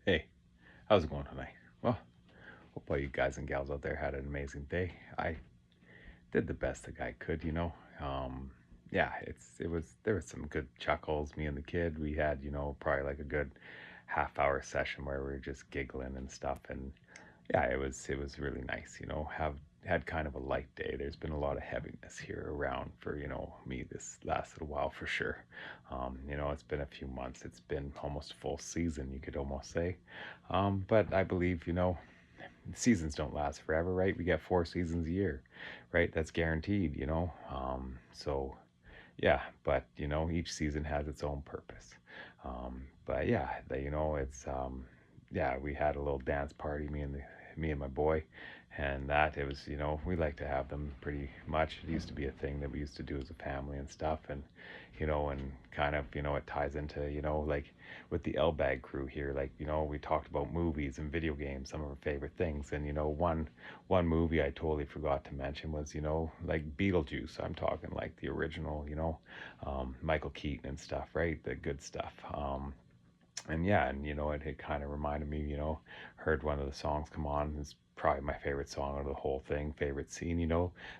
Hey, how's it going tonight? Well, hope all you guys and gals out there had an amazing day. I did the best that I could, you know. Um, yeah, there was some good chuckles. Me and the kid, we had, probably like a good half-hour session where we were just giggling and stuff, and yeah, it was really nice, have had kind of a light day. There's been a lot of heaviness here around for, me this last little while for sure. It's been a few months. It's been almost full season, you could almost say. But I believe, seasons don't last forever, right? We get 4 seasons a year, right? That's guaranteed, so yeah, but each season has its own purpose. But yeah, yeah, we had a little dance party, me and my boy, and that it was, we like to have them pretty much. It used to be a thing that we used to do as a family and stuff, and and kind of, it ties into, like with the L Bag crew here, like, we talked about movies and video games, some of our favorite things, and one movie I totally forgot to mention was, like Beetlejuice. I'm talking like the original, Michael Keaton and stuff, right? The good stuff. And yeah, and it kind of reminded me, heard one of the songs come on. It's probably my favorite song out of the whole thing. Favorite scene,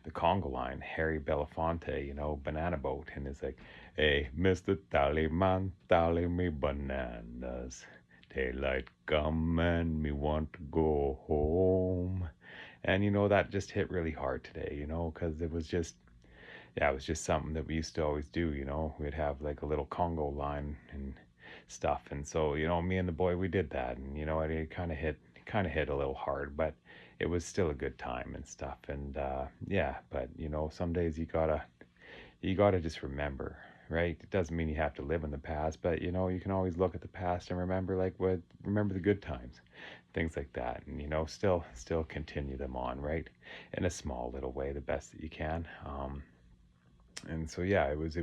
the Congo line, Harry Belafonte, Banana Boat, and it's like, hey, Mr. Tallyman, tally me bananas. Daylight come and me want to go home. And that just hit really hard today, because it was just, yeah, it was just something that we used to always do, we'd have like a little Congo line and stuff. And so, me and the boy, we did that. And, it kind of hit a little hard, but it was still a good time and stuff. And, yeah, but, some days you gotta just remember, right? It doesn't mean you have to live in the past, but, you can always look at the past and remember the good times, things like that. And, still continue them on, right? In a small little way, the best that you can. And so yeah, it was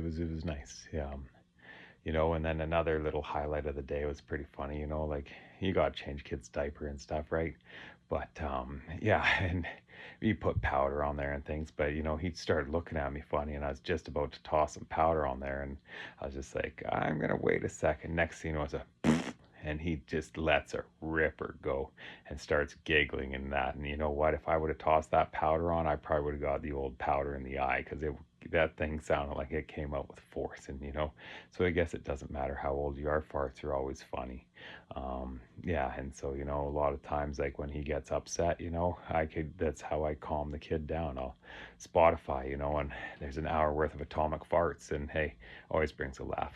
nice. Yeah, and then another little highlight of the day was pretty funny. Like you got to change kids' diaper and stuff, right? But yeah, and you put powder on there and things. But he started looking at me funny, and I was just about to toss some powder on there, and I was just like, I'm gonna wait a second. Next thing was a and he just lets a ripper go and starts giggling and that. And you know what? If I would have tossed that powder on, I probably would have got the old powder in the eye because it that thing sounded like it came out with force. And so I guess it doesn't matter how old you are. Farts are always funny. Yeah, and so a lot of times, like when he gets upset, that's how I calm the kid down. I'll Spotify, and there's an hour worth of atomic farts, and hey, always brings a laugh.